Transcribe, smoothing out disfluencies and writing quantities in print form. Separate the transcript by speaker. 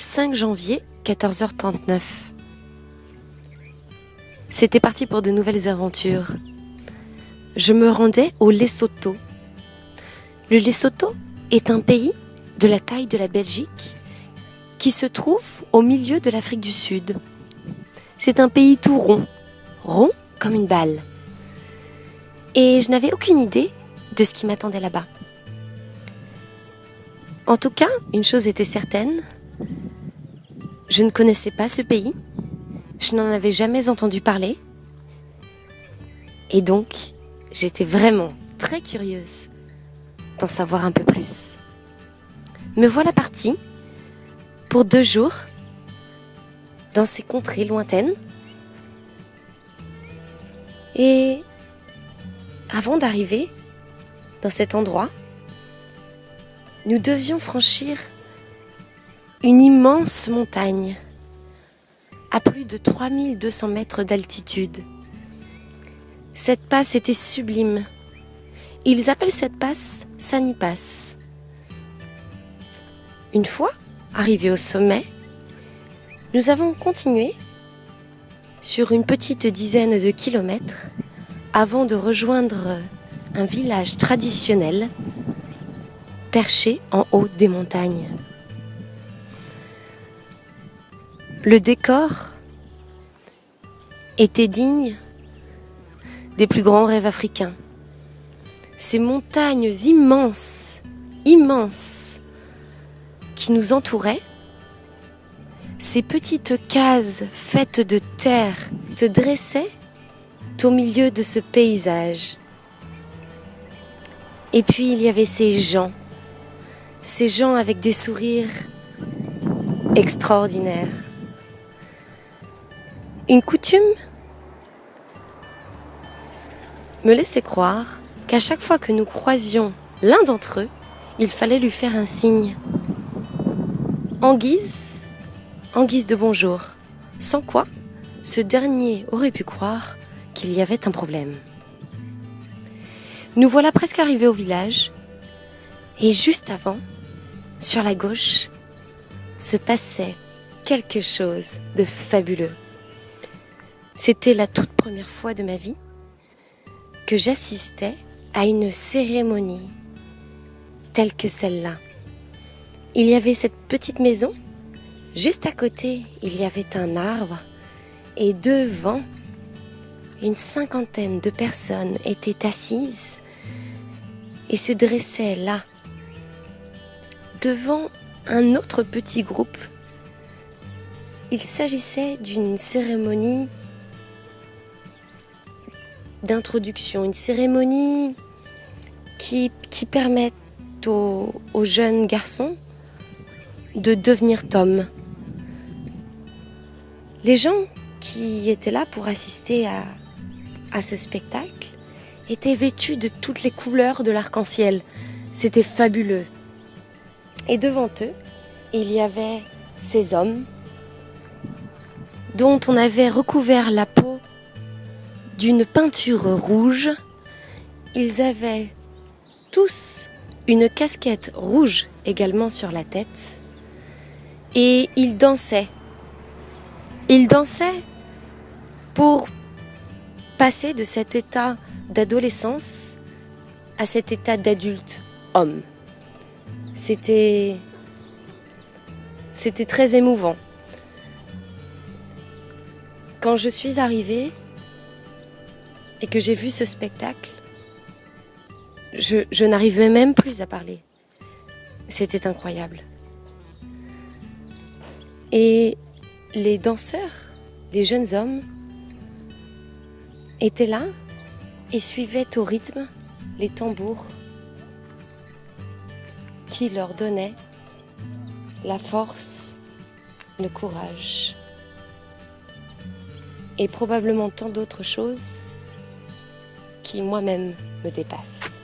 Speaker 1: 5 janvier, 14h39. C'était parti pour de nouvelles aventures. Je me rendais au Lesotho. Le Lesotho est un pays de la taille de la Belgique qui se trouve au milieu de l'Afrique du Sud. C'est un pays tout rond, rond comme une balle. Et je n'avais aucune idée de ce qui m'attendait là-bas. En tout cas, une chose était certaine, je ne connaissais pas ce pays, je n'en avais jamais entendu parler, et donc j'étais vraiment très curieuse d'en savoir un peu plus. Me voilà partie pour 2 jours dans ces contrées lointaines, et avant d'arriver dans cet endroit, nous devions franchir une immense montagne à plus de 3200 mètres d'altitude. Cette passe était sublime. Ils appellent cette passe Sani Pass. Une fois arrivés au sommet, nous avons continué sur une petite dizaine de kilomètres avant de rejoindre un village traditionnel perché en haut des montagnes. Le décor était digne des plus grands rêves africains. Ces montagnes immenses, immenses, qui nous entouraient, ces petites cases faites de terre se dressaient au milieu de ce paysage. Et puis il y avait ces gens avec des sourires extraordinaires. Une coutume me laissait croire qu'à chaque fois que nous croisions l'un d'entre eux, il fallait lui faire un signe, en guise de bonjour, sans quoi ce dernier aurait pu croire qu'il y avait un problème. Nous voilà presque arrivés au village, et juste avant, sur la gauche, se passait quelque chose de fabuleux. C'était la toute première fois de ma vie que j'assistais à une cérémonie telle que celle-là. Il y avait cette petite maison, juste à côté, il y avait un arbre, et devant, une 50aine de personnes étaient assises et se dressaient là, devant un autre petit groupe. Il s'agissait d'une cérémonie d'introduction, une cérémonie qui permet aux jeunes garçons de devenir Tom. Les gens qui étaient là pour assister à ce spectacle étaient vêtus de toutes les couleurs de l'arc-en-ciel. C'était fabuleux. Et devant eux, il y avait ces hommes dont on avait recouvert la peau d'une peinture rouge. Ils avaient tous une casquette rouge également sur la tête. Et ils dansaient. Ils dansaient pour passer de cet état d'adolescence à cet état d'adulte homme. C'était très émouvant. Quand je suis arrivée et que j'ai vu ce spectacle, je n'arrivais même plus à parler. C'était incroyable. Et les danseurs, les jeunes hommes, étaient là et suivaient au rythme les tambours qui leur donnaient la force, le courage et probablement tant d'autres choses qui moi-même me dépassent.